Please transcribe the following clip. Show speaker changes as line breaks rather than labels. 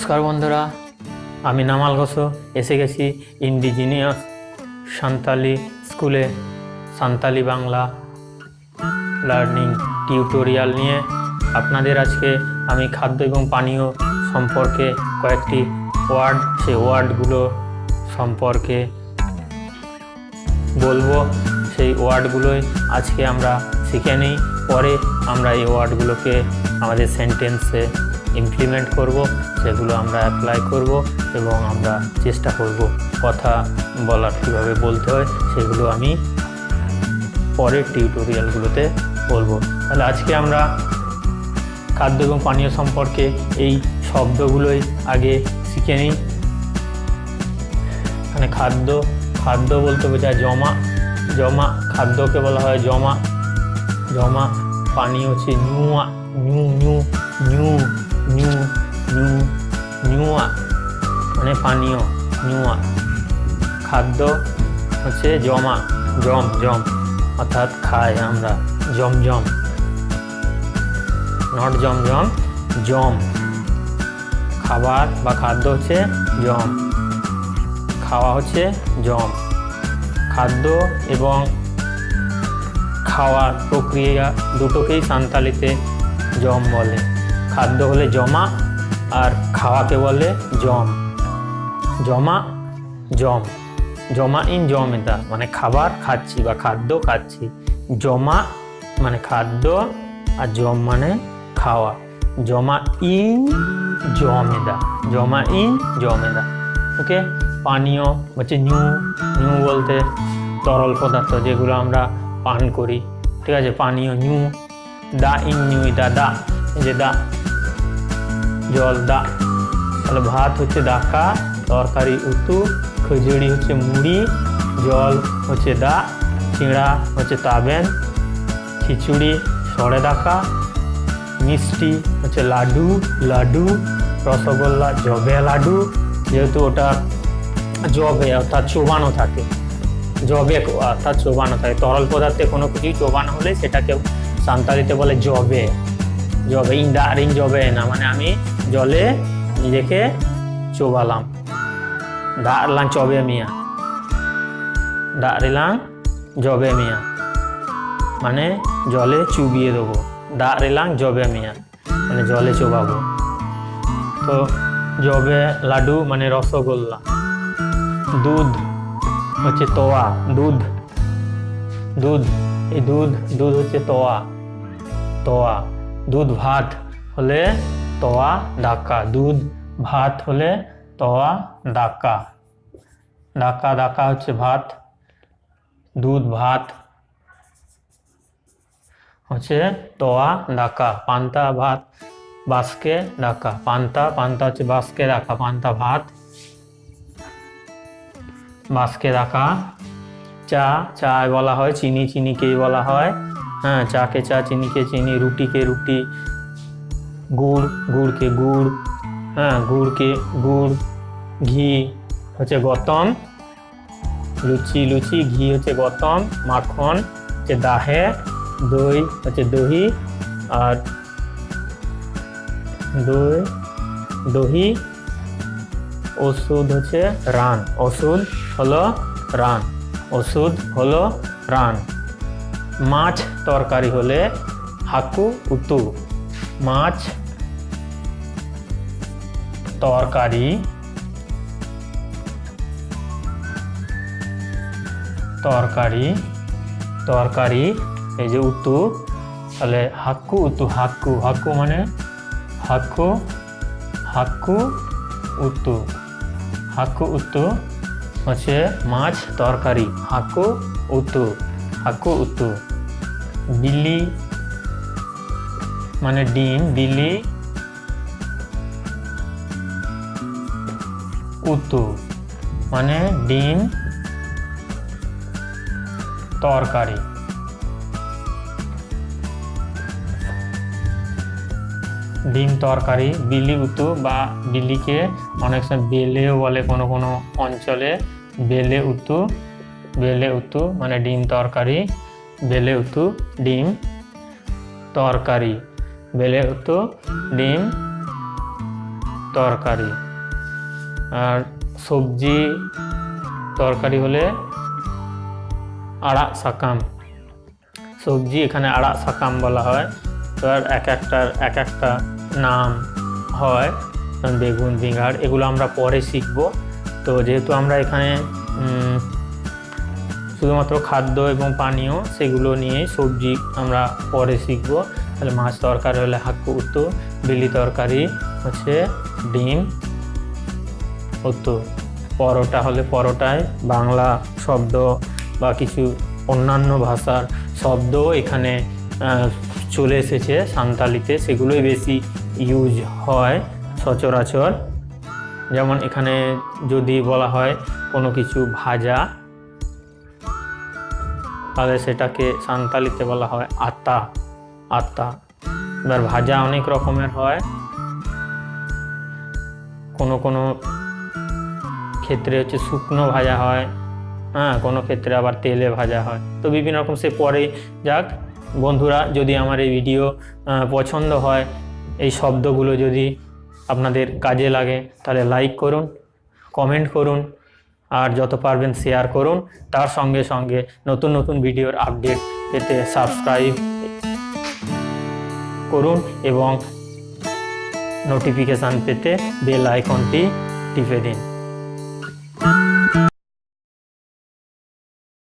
নমস্কার বন্ধুরা, আমি নামাল ঘোষ এসে গেছি ইন্ডিজিনিয়াস সান্তালি স্কুলে সান্তালি বাংলা লার্নিং টিউটোরিয়াল নিয়ে। আপনাদের আজকে আমি খাদ্য এবং পানীয় সম্পর্কে কয়েকটি ওয়ার্ড, সেই ওয়ার্ডগুলো সম্পর্কে বলবো। সেই ওয়ার্ডগুলোই আজকে আমরা শিখে নিই, পরে আমরা এই ওয়ার্ডগুলোকে আমাদের সেন্টেন্সে ইমপ্লিমেন্ট করব, সেগুলো আমরা অ্যাপ্লাই করব এবং আমরা চেষ্টা করব কথা বলার কীভাবে বলতে হয় সেগুলো আমি পরের টিউটোরিয়ালগুলোতে বলবো। তাহলে আজকে আমরা খাদ্য এবং পানীয় সম্পর্কে এই শব্দগুলোই আগে শিখে নিই। মানে খাদ্য বলতে বোঝায় জমা, খাদ্যকে বলা হয় জমা। পানীয় হচ্ছে নিউয়া মানে পানীয়, নিউয়া। খাদ্য হচ্ছে জম অর্থাৎ খাই আমরা, জম, নট জম। খাবার বা খাদ্য হচ্ছে জম, খাওয়া হচ্ছে জম। খাদ্য এবং খাওয়ার প্রক্রিয়া দুটোকেই সান্তালিতে জম বলে। খাদ্য হলে জমা আর খাওয়াকে বলে জম। জমা ইন জমেদা মানে খাবার খাচ্ছি বা খাদ্য খাচ্ছি। জমা মানে খাদ্য আর জম মানে খাওয়া। জমা ইন জমেদা। ওকে। পানীয় হচ্ছে নিউ বলতে তরল পদার্থ যেগুলো আমরা পান করি, ঠিক আছে। পানীয় নিউ। দা ইন নিউইদা, দা এই যে দা, জল দা। তাহলে ভাত হচ্ছে দাকা, তরকারি উতু, খিচুড়ি হচ্ছে মুড়ি, জল হচ্ছে দা, চিঁড়া হচ্ছে তাবেন, খিচুড়ি সরে দাকা, মিষ্টি হচ্ছে লাডু, রসগোল্লা জবে লাডু, যেহেতু ওটা জবে অর্থাৎ চোবানো থাকে, তরল পদার্থে কোনো কিছুই চোবানো হলে সেটাকে সান্তালিতে বলে জবে। ইন জবে না মানে আমি জলে নিজেকে চোবালাম। দাঁড়লাম জবে মিয়া মানে জলে চুবিয়ে দেবো। দাঁড়লাম জবে মিয়া মানে জলে চোবাবো। তো জবে লাডু মানে রসগোল্লা। দুধ হচ্ছে তোয়া, এই দুধ হচ্ছে তোয়া। দুধ ভাত হলে তোয়া ডাকা, দুধ ভাত হলে তোয়া ডাকা। ডাকা হচ্ছে ভাত, দুধ ভাত হচ্ছে তোয়া ডাকা। পান্তা ভাত বাস্কে ডাকা, পান্তা হচ্ছে বাস্কে ডাকা, পান্তা ভাত বাস্কে ডাকা। চা বলা হয়, চিনিকেই বলা হয়। হ্যাঁ, চাকে চা, চিনিকে চিনি, রুটিকে রুটি, গুড়কে গুড়, হ্যাঁ গুড়কে গুড়। ঘি হচ্ছে গতম, লুচি ঘি হচ্ছে গতম, মাখন হচ্ছে দাহে, দই হচ্ছে দহি, আর দহি। ওষুধ হচ্ছে রান, ওষুধ হলো রান। মাছ তরকারি হলে হাকু উতু, মাছ তরকারি এই যে উতু, তাহলে হাকু উতু। হাকু মানে হাকু উতু হচ্ছে মাছ তরকারি, হাকু উতু। বিলি মানে ডিম, বিলি উতু মানে ডিম তরকারি। বিলি উতু বা বিলিকে অনেক সময় বেলেও বলে, কোনো অঞ্চলে বেলে উতু মানে ডিম তরকারি। বেলে উতু ডিম তরকারি, তরকারি। আর সবজি তরকারি হলে আড়াগ সাকাম। সবজি এখানে আড়াগ সাকাম বলা হয়। তো আর এক একটা নাম হয়, বেগুন, বিঙ্গাড়, এগুলো আমরা পরে শিখব। তো যেহেতু আমরা এখানে শুধুমাত্র খাদ্য এবং পানীয় সেগুলো নিয়ে, সবজি আমরা পরে শিখব। তাহলে মাছ তরকারি হলে হাক্কু উত্তু, বিলি তরকারি হচ্ছে ডিম উত্তু, পরোটা হলে পরোটায় বাংলা শব্দ বা কিছু অন্যান্য ভাষার শব্দ এখানে চলে এসেছে সাঁওতালিতে, সেগুলোই বেশি ইউজ হয় সচরাচর। যেমন এখানে যদি বলা হয় কোনো কিছু ভাজা, তাহলে সেটাকে সাঁওতালিতে বলা হয় আতা। আতা। এবার ভাজা অনেক রকমের হয়, কোনো ক্ষেত্রে হচ্ছে শুকনো ভাজা হয়, কোনো ক্ষেত্রে আবার তেলে ভাজা হয়। তো বিভিন্ন রকম, সে পরে যাক। বন্ধুরা, যদি আমার এই ভিডিও পছন্দ হয়, এই শব্দগুলো যদি আপনাদের কাজে লাগে, তাহলে লাইক করুন, কমেন্ট করুন, আর যত পারবেন শেয়ার করুন। তার সঙ্গে সঙ্গে নতুন নতুন ভিডিওর আপডেট পেতে সাবস্ক্রাইব করুন এবং নোটিফিকেশান পেতে বেল আইকনটি টিপে দিন।